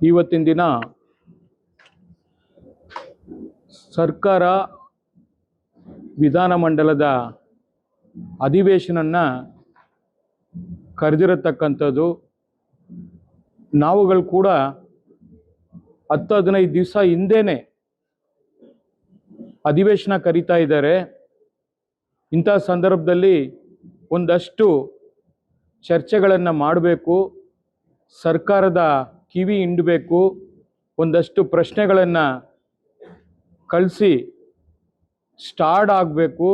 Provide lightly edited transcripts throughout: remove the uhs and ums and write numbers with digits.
ಇವತ್ತಿನ ದಿನ ಸರ್ಕಾರ ವಿಧಾನಮಂಡಲದ ಅಧಿವೇಶನವನ್ನು ಕರೆದಿರತಕ್ಕಂಥದ್ದು. ನಾವುಗಳು ಕೂಡ 10-15 ದಿವಸ ಹಿಂದೆನೇ ಅಧಿವೇಶನ ಕರೀತಾ ಇದ್ದಾರೆ. ಇಂಥ ಸಂದರ್ಭದಲ್ಲಿ ಒಂದಷ್ಟು ಚರ್ಚೆಗಳನ್ನು ಮಾಡಬೇಕು, ಸರ್ಕಾರದ ಕಿವಿ ಹಿಂಡಬೇಕು, ಒಂದಷ್ಟು ಪ್ರಶ್ನೆಗಳನ್ನು ಕಳಿಸಿ ಸ್ಟಾರ್ಟ್ ಆಗಬೇಕು,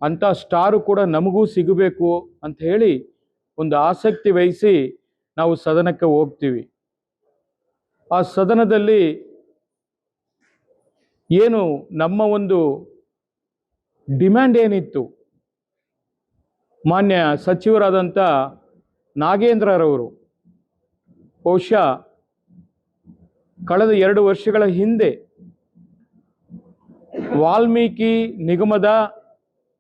ಅಂಥ ಸ್ಟಾರು ಕೂಡ ನಮಗೂ ಸಿಗಬೇಕು ಅಂತ ಹೇಳಿ ಒಂದು ಆಸಕ್ತಿ ವಹಿಸಿ ನಾವು ಸದನಕ್ಕೆ ಹೋಗ್ತೀವಿ. ಆ ಸದನದಲ್ಲಿ ಏನು ನಮ್ಮ ಒಂದು ಡಿಮ್ಯಾಂಡ್ ಏನಿತ್ತು, ಮಾನ್ಯ ಸಚಿವರಾದಂಥ ನಾಗೇಂದ್ರರವರು ಬಹುಶಃ ಕಳೆದ 2 ವರ್ಷಗಳ ಹಿಂದೆ ವಾಲ್ಮೀಕಿ ನಿಗಮದ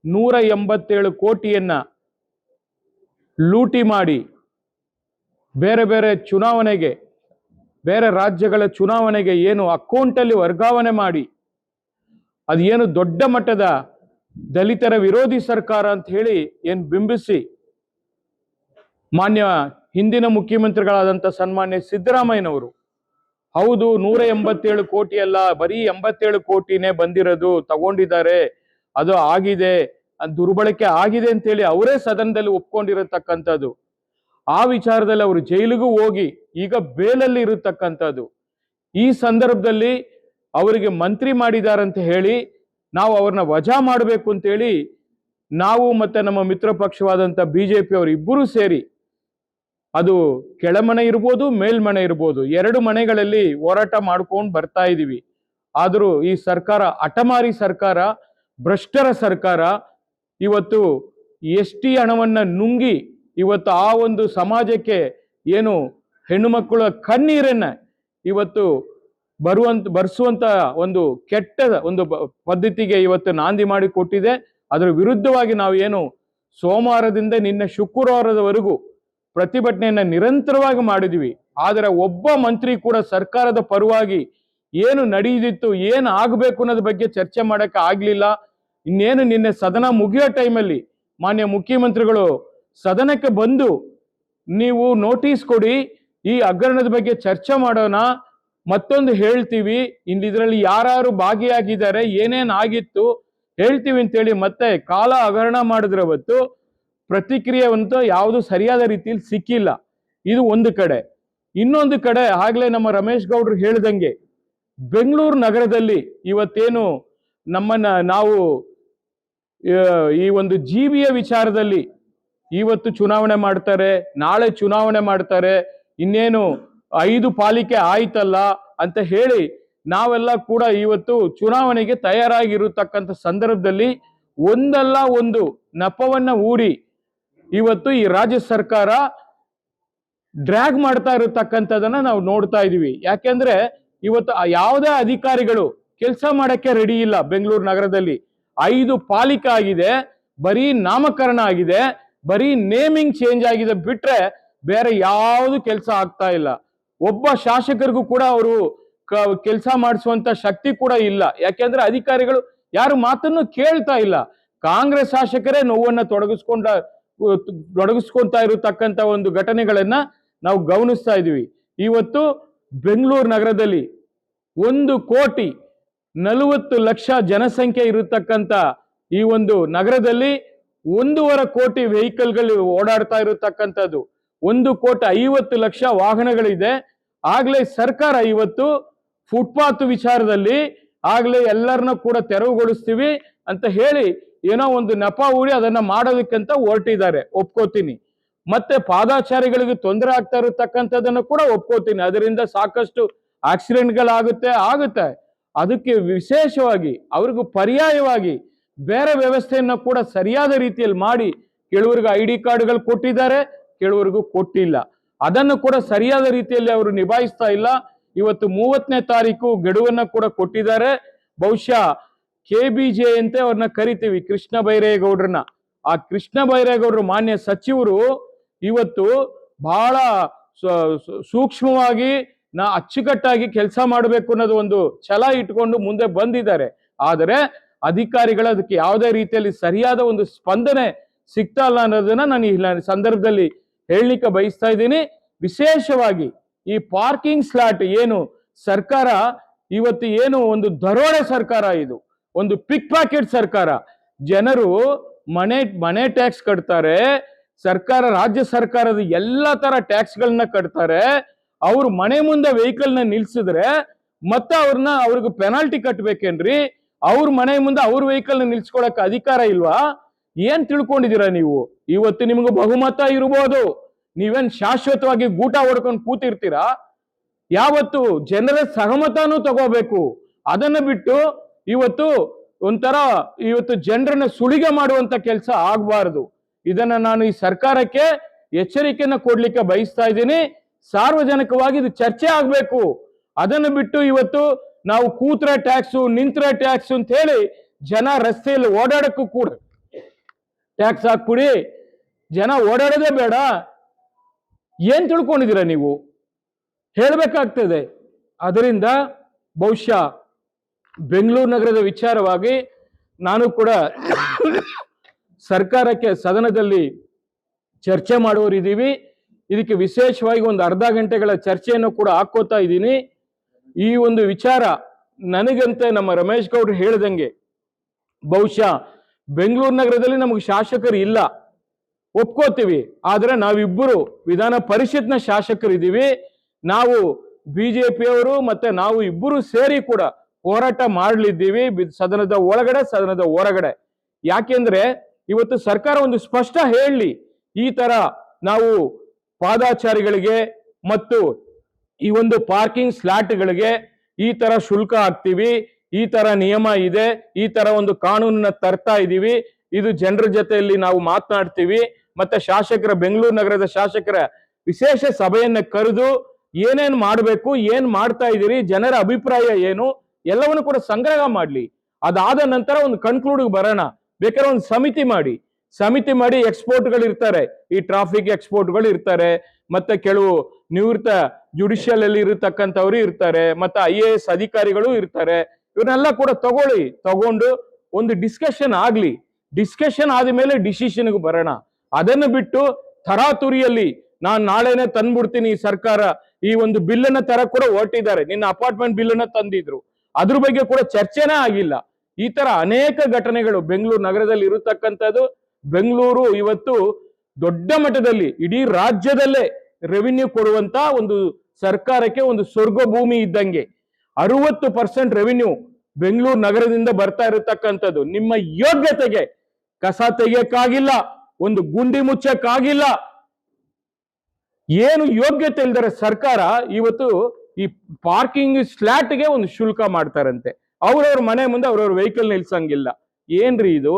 187 ಕೋಟಿಯನ್ನು ಲೂಟಿ ಮಾಡಿ ಬೇರೆ ಬೇರೆ ಚುನಾವಣೆಗೆ, ಬೇರೆ ರಾಜ್ಯಗಳ ಚುನಾವಣೆಗೆ ಏನು ಅಕೌಂಟಲ್ಲಿ ವರ್ಗಾವಣೆ ಮಾಡಿ, ಅದು ಏನು ದೊಡ್ಡ ಮಟ್ಟದ ದಲಿತರ ವಿರೋಧಿ ಸರ್ಕಾರ ಅಂತ ಹೇಳಿ ಏನು ಬಿಂಬಿಸಿ ಮಾನ್ಯ ಹಿಂದಿನ ಮುಖ್ಯಮಂತ್ರಿಗಳಾದಂಥ ಸನ್ಮಾನ್ಯ ಸಿದ್ದರಾಮಯ್ಯನವರು, ಹೌದು 187 ಕೋಟಿ ಅಲ್ಲ, ಬರೀ 87 ಕೋಟಿನೇ ಬಂದಿರೋದು, ತಗೊಂಡಿದ್ದಾರೆ, ಅದು ಆಗಿದೆ, ದುರ್ಬಳಕೆ ಆಗಿದೆ ಅಂತೇಳಿ ಅವರೇ ಸದನದಲ್ಲಿ ಒಪ್ಕೊಂಡಿರತಕ್ಕಂಥದ್ದು. ಆ ವಿಚಾರದಲ್ಲಿ ಅವರು ಜೈಲಿಗೂ ಹೋಗಿ ಈಗ ಬೇಲಲ್ಲಿ ಇರತಕ್ಕಂಥದ್ದು. ಈ ಸಂದರ್ಭದಲ್ಲಿ ಅವರಿಗೆ ಮಂತ್ರಿ ಮಾಡಿದಾರಂತ ಹೇಳಿ ನಾವು ಅವ್ರನ್ನ ವಜಾ ಮಾಡಬೇಕು ಅಂತೇಳಿ ನಾವು ಮತ್ತೆ ನಮ್ಮ ಮಿತ್ರ ಪಕ್ಷವಾದಂಥ BJP ಅವರು ಇಬ್ಬರೂ ಸೇರಿ, ಅದು ಕೆಳಮನೆ ಇರ್ಬೋದು ಮೇಲ್ಮನೆ ಇರ್ಬೋದು, 2 ಮನೆಗಳಲ್ಲಿ ಹೋರಾಟ ಮಾಡ್ಕೊಂಡು ಬರ್ತಾ ಇದ್ದೀವಿ. ಆದರೂ ಈ ಸರ್ಕಾರ ಹಠಮಾರಿ ಸರ್ಕಾರ, ಭ್ರಷ್ಟರ ಸರ್ಕಾರ ಇವತ್ತು ST ಹಣವನ್ನು ನುಂಗಿ ಇವತ್ತು ಆ ಒಂದು ಸಮಾಜಕ್ಕೆ ಏನು ಹೆಣ್ಣು ಮಕ್ಕಳ ಕಣ್ಣೀರನ್ನ ಇವತ್ತು ಬರ್ಸುವಂತ ಒಂದು ಕೆಟ್ಟ ಒಂದು ಪದ್ಧತಿಗೆ ಇವತ್ತು ನಾಂದಿ ಮಾಡಿ ಕೊಟ್ಟಿದೆ. ಅದರ ವಿರುದ್ಧವಾಗಿ ನಾವು ಏನು ಸೋಮವಾರದಿಂದ ನಿನ್ನೆ ಶುಕ್ರವಾರದವರೆಗೂ ಪ್ರತಿಭಟನೆಯನ್ನು ನಿರಂತರವಾಗಿ ಮಾಡಿದ್ವಿ. ಆದರೆ ಒಬ್ಬ ಮಂತ್ರಿ ಕೂಡ ಸರ್ಕಾರದ ಪರವಾಗಿ ಏನು ನಡೆಯುತ್ತಿತ್ತು, ಏನು ಆಗಬೇಕು ಅನ್ನೋದ್ರ ಬಗ್ಗೆ ಚರ್ಚೆ ಮಾಡೋಕ್ಕೆ ಆಗಲಿಲ್ಲ. ಇನ್ನೇನು ನಿನ್ನೆ ಸದನ ಮುಗಿಯೋ ಟೈಮಲ್ಲಿ ಮಾನ್ಯ ಮುಖ್ಯಮಂತ್ರಿಗಳು ಸದನಕ್ಕೆ ಬಂದು ನೀವು ನೋಟಿಸ್ ಕೊಡಿ, ಈ ಹಗರಣದ ಬಗ್ಗೆ ಚರ್ಚೆ ಮಾಡೋಣ, ಮತ್ತೊಂದು ಹೇಳ್ತೀವಿ, ಇದರಲ್ಲಿ ಯಾರು ಭಾಗಿಯಾಗಿದ್ದಾರೆ, ಏನೇನು ಆಗಿತ್ತು ಹೇಳ್ತೀವಿ ಅಂತೇಳಿ ಮತ್ತೆ ಕಾಲ ಹಗರಣ ಮಾಡಿದ್ರೆ ಹೊತ್ತು ಪ್ರತಿಕ್ರಿಯೆ ಅಂತೂ ಯಾವುದು ಸರಿಯಾದ ರೀತಿಯಲ್ಲಿ ಸಿಕ್ಕಿಲ್ಲ. ಇದು ಒಂದು ಕಡೆ. ಇನ್ನೊಂದು ಕಡೆ ಆಗ್ಲೇ ನಮ್ಮ ರಮೇಶ್ ಗೌಡ್ರು ಹೇಳ್ದಂಗೆ ಬೆಂಗಳೂರು ನಗರದಲ್ಲಿ ಇವತ್ತೇನು ನಮ್ಮನ್ನ ನಾವು ಈ ಒಂದು ಜೀವಿಯ ವಿಚಾರದಲ್ಲಿ ಇವತ್ತು ಚುನಾವಣೆ ಮಾಡ್ತಾರೆ, ನಾಳೆ ಚುನಾವಣೆ ಮಾಡ್ತಾರೆ, ಇನ್ನೇನು 5 ಪಾಲಿಕೆ ಆಯ್ತಲ್ಲ ಅಂತ ಹೇಳಿ ನಾವೆಲ್ಲ ಕೂಡ ಇವತ್ತು ಚುನಾವಣೆಗೆ ತಯಾರಾಗಿರತಕ್ಕಂಥ ಸಂದರ್ಭದಲ್ಲಿ ಒಂದಲ್ಲ ಒಂದು ನೆಪವನ್ನ ಹೂಡಿ ಇವತ್ತು ಈ ರಾಜ್ಯ ಸರ್ಕಾರ ಡ್ರ್ಯಾಗ್ ಮಾಡ್ತಾ ಇರತಕ್ಕಂಥದನ್ನ ನಾವು ನೋಡ್ತಾ ಇದೀವಿ. ಯಾಕೆಂದ್ರೆ ಇವತ್ತು ಯಾವುದೇ ಅಧಿಕಾರಿಗಳು ಕೆಲಸ ಮಾಡಕ್ಕೆ ರೆಡಿ ಇಲ್ಲ. ಬೆಂಗಳೂರು ನಗರದಲ್ಲಿ 5 ಪಾಲಿಕೆ ಆಗಿದೆ, ಬರೀ ನಾಮಕರಣ ಆಗಿದೆ, ಬರೀ ನೇಮಿಂಗ್ ಚೇಂಜ್ ಆಗಿದೆ ಬಿಟ್ರೆ ಬೇರೆ ಯಾವುದು ಕೆಲಸ ಆಗ್ತಾ ಇಲ್ಲ. ಒಬ್ಬ ಶಾಸಕರಿಗೂ ಕೂಡ ಅವರು ಕೆಲಸ ಮಾಡಿಸುವಂತ ಶಕ್ತಿ ಕೂಡ ಇಲ್ಲ. ಯಾಕೆಂದ್ರೆ ಅಧಿಕಾರಿಗಳು ಯಾರು ಮಾತನ್ನು ಕೇಳ್ತಾ ಇಲ್ಲ. ಕಾಂಗ್ರೆಸ್ ಶಾಸಕರೇ ನೋವನ್ನ ತೊಡಗಿಸ್ಕೊಂತಾ ಇರತಕ್ಕಂತ ಒಂದು ಘಟನೆಗಳನ್ನ ನಾವು ಗಮನಿಸ್ತಾ ಇದೀವಿ. ಇವತ್ತು ಬೆಂಗಳೂರು ನಗರದಲ್ಲಿ 1,40,00,000 ಜನಸಂಖ್ಯೆ ಇರತಕ್ಕಂತ ಈ ಒಂದು ನಗರದಲ್ಲಿ 1.5 ಕೋಟಿ ವೆಹಿಕಲ್ಗಳು ಓಡಾಡ್ತಾ ಇರತಕ್ಕಂಥದ್ದು, 1,50,00,000 ವಾಹನಗಳಿದೆ. ಆಗ್ಲೇ ಸರ್ಕಾರ ಇವತ್ತು ಫುಟ್ಪಾತ್ ವಿಚಾರದಲ್ಲಿ ಆಗ್ಲೇ ಎಲ್ಲರನ್ನ ಕೂಡ ತೆರವುಗೊಳಿಸ್ತೀವಿ ಅಂತ ಹೇಳಿ ಏನೋ ಒಂದು ನೆಪ ಹೂಡಿ ಅದನ್ನ ಮಾಡೋದಕ್ಕಂತ ಹೊರಟಿದ್ದಾರೆ, ಒಪ್ಕೋತೀನಿ. ಮತ್ತೆ ಪಾದಾಚಾರಿಗಳಿಗೆ ತೊಂದರೆ ಆಗ್ತಾ ಇರತಕ್ಕಂಥದ್ದನ್ನ ಕೂಡ ಒಪ್ಕೋತೀನಿ. ಅದರಿಂದ ಸಾಕಷ್ಟು ಆಕ್ಸಿಡೆಂಟ್ಗಳಾಗುತ್ತೆ. ಅದಕ್ಕೆ ವಿಶೇಷವಾಗಿ ಅವ್ರಿಗೂ ಪರ್ಯಾಯವಾಗಿ ಬೇರೆ ವ್ಯವಸ್ಥೆಯನ್ನು ಕೂಡ ಸರಿಯಾದ ರೀತಿಯಲ್ಲಿ ಮಾಡಿ, ಕೆಲವರಿಗೆ ID ಕಾರ್ಡ್ಗಳು ಕೊಟ್ಟಿದ್ದಾರೆ, ಕೆಲವರಿಗೂ ಕೊಟ್ಟಿಲ್ಲ. ಅದನ್ನು ಕೂಡ ಸರಿಯಾದ ರೀತಿಯಲ್ಲಿ ಅವರು ನಿಭಾಯಿಸ್ತಾ ಇಲ್ಲ. ಇವತ್ತು 30ನೇ ತಾರೀಕು ಗಡುವನ್ನ ಕೂಡ ಕೊಟ್ಟಿದ್ದಾರೆ. ಬಹುಶಃ KBJ ಅಂತ ಅವ್ರನ್ನ ಕರಿತೀವಿ, ಕೃಷ್ಣ ಬೈರೇಗೌಡ್ರನ್ನ. ಆ ಕೃಷ್ಣ ಬೈರೇಗೌಡರು ಮಾನ್ಯ ಸಚಿವರು ಇವತ್ತು ಬಹಳ ಸೂಕ್ಷ್ಮವಾಗಿ ಅಚ್ಚುಕಟ್ಟಾಗಿ ಕೆಲಸ ಮಾಡಬೇಕು ಅನ್ನೋದು ಒಂದು ಛಲ ಇಟ್ಕೊಂಡು ಮುಂದೆ ಬಂದಿದ್ದಾರೆ. ಆದರೆ ಅಧಿಕಾರಿಗಳು ಅದಕ್ಕೆ ಯಾವುದೇ ರೀತಿಯಲ್ಲಿ ಸರಿಯಾದ ಒಂದು ಸ್ಪಂದನೆ ಸಿಗ್ತಾ ಇಲ್ಲ ಅನ್ನೋದನ್ನ ನಾನು ಈ ಸಂದರ್ಭದಲ್ಲಿ ಹೇಳಲಿಕ್ಕೆ ಬಯಸ್ತಾ ಇದ್ದೀನಿ. ವಿಶೇಷವಾಗಿ ಈ ಪಾರ್ಕಿಂಗ್ ಸ್ಲಾಟ್ ಏನು ಸರ್ಕಾರ ಇವತ್ತು ಏನು ಒಂದು ದರೋಡೆ ಸರ್ಕಾರ, ಇದು ಒಂದು ಪಿಕ್ ಪಾಕೆಟ್ ಸರ್ಕಾರ. ಜನರು ಮನೆ ಟ್ಯಾಕ್ಸ್ ಕಟ್ತಾರೆ, ಸರ್ಕಾರ ರಾಜ್ಯ ಸರ್ಕಾರದ ಎಲ್ಲ ತರ ಟ್ಯಾಕ್ಸ್ ಗಳನ್ನ ಕಟ್ತಾರೆ. ಅವ್ರ ಮನೆ ಮುಂದೆ ವೆಹಿಕಲ್ ನ ನಿಲ್ಸಿದ್ರೆ ಮತ್ತೆ ಅವ್ರಿಗೆ ಪೆನಾಲ್ಟಿ ಕಟ್ಬೇಕೇನ್ರಿ? ಅವ್ರ ಮನೆ ಮುಂದೆ ಅವ್ರ ವೆಹಿಕಲ್ ನ ನಿಲ್ಸ್ಕೊಳಕ್ ಅಧಿಕಾರ ಇಲ್ವಾ? ಏನ್ ತಿಳ್ಕೊಂಡಿದ್ದೀರಾ ನೀವು? ಇವತ್ತು ನಿಮ್ಗೆ ಬಹುಮತ ಇರ್ಬೋದು, ನೀವೇನ್ ಶಾಶ್ವತವಾಗಿ ಗೂಟ ಹೊಡ್ಕೊಂಡು ಕೂತಿರ್ತೀರಾ? ಯಾವತ್ತು ಜನರ ಸಹಮತನೂ ತಗೋಬೇಕು. ಅದನ್ನ ಬಿಟ್ಟು ಇವತ್ತು ಜನರನ್ನ ಸುಳಿಗೆ ಮಾಡುವಂತ ಕೆಲಸ ಆಗ್ಬಾರ್ದು. ಇದನ್ನ ನಾನು ಈ ಸರ್ಕಾರಕ್ಕೆ ಎಚ್ಚರಿಕೆಯನ್ನ ಕೊಡ್ಲಿಕ್ಕೆ ಬಯಸ್ತಾ ಇದ್ದೀನಿ. ಸಾರ್ವಜನಿಕವಾಗಿ ಇದು ಚರ್ಚೆ ಆಗ್ಬೇಕು. ಅದನ್ನು ಬಿಟ್ಟು ಇವತ್ತು ನಾವು ಕೂತ್ರೆ ಟ್ಯಾಕ್ಸು, ನಿಂತ್ರೆ ಟ್ಯಾಕ್ಸ್ ಅಂತ ಹೇಳಿ ಜನ ರಸ್ತೆಯಲ್ಲಿ ಓಡಾಡಕ್ಕೂ ಕೂಡ ಟ್ಯಾಕ್ಸ್ ಹಾಕ್ಬಿಡಿ, ಜನ ಓಡಾಡೋದೇ ಬೇಡ. ಏನ್ ತಿಳ್ಕೊಂಡಿದ್ದೀರಾ ನೀವು? ಹೇಳ್ಬೇಕಾಗ್ತದೆ. ಅದರಿಂದ ಬಹುಶಃ ಬೆಂಗಳೂರು ನಗರದ ವಿಚಾರವಾಗಿ ನಾನು ಕೂಡ ಸರ್ಕಾರಕ್ಕೆ ಸದನದಲ್ಲಿ ಚರ್ಚೆ ಮಾಡುವರಿದ್ದೀವಿ. ಇದಕ್ಕೆ ವಿಶೇಷವಾಗಿ ಒಂದು ಅರ್ಧ ಗಂಟೆಗಳ ಚರ್ಚೆಯನ್ನು ಕೂಡ ಹಾಕೋತಾ ಇದ್ದೀನಿ. ಈ ಒಂದು ವಿಚಾರ ನನಗಂತೆ ನಮ್ಮ ರಮೇಶ್ ಗೌಡ್ರು ಹೇಳ್ದಂಗೆ ಬಹುಶಃ ಬೆಂಗಳೂರು ನಗರದಲ್ಲಿ ನಮಗೆ ಶಾಸಕರು ಇಲ್ಲ, ಒಪ್ಕೋತೀವಿ. ಆದ್ರೆ ನಾವಿಬ್ಬರು ವಿಧಾನ ಪರಿಷತ್ನ ಶಾಸಕರಿದ್ದೀವಿ. ನಾವು ಬಿಜೆಪಿಯವರು ಮತ್ತೆ ನಾವು ಇಬ್ಬರು ಸೇರಿ ಕೂಡ ಹೋರಾಟ ಮಾಡಲಿದ್ದೀವಿ, ಸದನದ ಒಳಗಡೆ ಸದನದ ಹೊರಗಡೆ. ಯಾಕೆಂದ್ರೆ ಇವತ್ತು ಸರ್ಕಾರ ಒಂದು ಸ್ಪಷ್ಟ ಹೇಳಲಿ, ಈ ತರ ನಾವು ಪಾದಾಚಾರಿಗಳಿಗೆ ಮತ್ತು ಈ ಒಂದು ಪಾರ್ಕಿಂಗ್ ಸ್ಲಾಟ್ಗಳಿಗೆ ಈ ತರ ಶುಲ್ಕ ಹಾಕ್ತೀವಿ, ಈ ತರ ನಿಯಮ ಇದೆ, ಈ ತರ ಒಂದು ಕಾನೂನನ್ನ ತರ್ತಾ ಇದೀವಿ, ಇದು ಜನರ ಜೊತೆಯಲ್ಲಿ ನಾವು ಮಾತನಾಡ್ತೀವಿ. ಮತ್ತೆ ಬೆಂಗಳೂರು ನಗರದ ಶಾಸಕರ ವಿಶೇಷ ಸಭೆಯನ್ನ ಕರೆದು ಏನೇನ್ ಮಾಡ್ಬೇಕು, ಏನ್ ಮಾಡ್ತಾ ಇದೀರಿ, ಜನರ ಅಭಿಪ್ರಾಯ ಏನು ಎಲ್ಲವನ್ನು ಕೂಡ ಸಂಗ್ರಹ ಮಾಡ್ಲಿ. ಅದಾದ ನಂತರ ಒಂದು ಕನ್ಕ್ಲೂಡ್ ಬರೋಣ. ಬೇಕಾದ್ರೆ ಒಂದು ಸಮಿತಿ ಮಾಡಿ ಎಕ್ಸ್ಪೋರ್ಟ್ಗಳು ಇರ್ತಾರೆ, ಈ ಟ್ರಾಫಿಕ್ ಎಕ್ಸ್ಪೋರ್ಟ್ಗಳು ಇರ್ತಾರೆ, ಮತ್ತೆ ಕೆಲವು ನಿವೃತ್ತ ಜುಡಿಷಿಯಲ್ ಅಲ್ಲಿ ಇರತಕ್ಕಂಥವ್ರು ಇರ್ತಾರೆ, ಮತ್ತೆ IAS ಅಧಿಕಾರಿಗಳು ಇರ್ತಾರೆ. ಇವನ್ನೆಲ್ಲ ಕೂಡ ತಗೊಂಡು ಒಂದು ಡಿಸ್ಕಷನ್ ಆಗ್ಲಿ. ಡಿಸ್ಕಷನ್ ಆದ್ಮೇಲೆ ಡಿಸಿಷನ್ಗೆ ಬರೋಣ. ಅದನ್ನು ಬಿಟ್ಟು ತರಾತುರಿಯಲ್ಲಿ ನಾನು ನಾಳೆನೆ ತಂದ್ಬಿಡ್ತೀನಿ, ಸರ್ಕಾರ ಈ ಒಂದು ಬಿಲ್ಲನ್ನ ತರ ಕೂಡ ಹೊರಟಿದ್ದಾರೆ. ನಿನ್ನ ಅಪಾರ್ಟ್ಮೆಂಟ್ ಬಿಲ್ಲನ್ನ ತಂದಿದ್ರು, ಅದ್ರ ಬಗ್ಗೆ ಕೂಡ ಚರ್ಚೆನೇ ಆಗಿಲ್ಲ. ಈ ತರ ಅನೇಕ ಘಟನೆಗಳು ಬೆಂಗಳೂರು ನಗರದಲ್ಲಿ ಇರತಕ್ಕಂಥದ್ದು. ಬೆಂಗಳೂರು ಇವತ್ತು ದೊಡ್ಡ ಮಟ್ಟದಲ್ಲಿ ಇಡೀ ರಾಜ್ಯದಲ್ಲೇ ರೆವಿನ್ಯೂ ಕೊಡುವಂತ ಒಂದು ಸರ್ಕಾರಕ್ಕೆ ಒಂದು ಸ್ವರ್ಗ ಭೂಮಿ ಇದ್ದಂಗೆ. 60% ರೆವಿನ್ಯೂ ಬೆಂಗಳೂರು ನಗರದಿಂದ ಬರ್ತಾ ಇರತಕ್ಕಂಥದ್ದು. ನಿಮ್ಮ ಯೋಗ್ಯತೆಗೆ ಕಸ ತೆಗಿಯಕ್ಕಾಗಿಲ್ಲ, ಒಂದು ಗುಂಡಿ ಮುಚ್ಚಕ್ಕಾಗಿಲ್ಲ, ಏನು ಯೋಗ್ಯತೆ ಇಲ್ದರೆ ಸರ್ಕಾರ ಇವತ್ತು ಈ ಪಾರ್ಕಿಂಗ್ ಸ್ಲಾಟ್ಗೆ ಒಂದು ಶುಲ್ಕ ಮಾಡ್ತಾರಂತೆ. ಅವ್ರವ್ರ ಮನೆ ಮುಂದೆ ಅವ್ರವ್ರ ವೆಹಿಕಲ್ ನಿಲ್ಸಂಗಿಲ್ಲ. ಏನ್ರಿ ಇದು?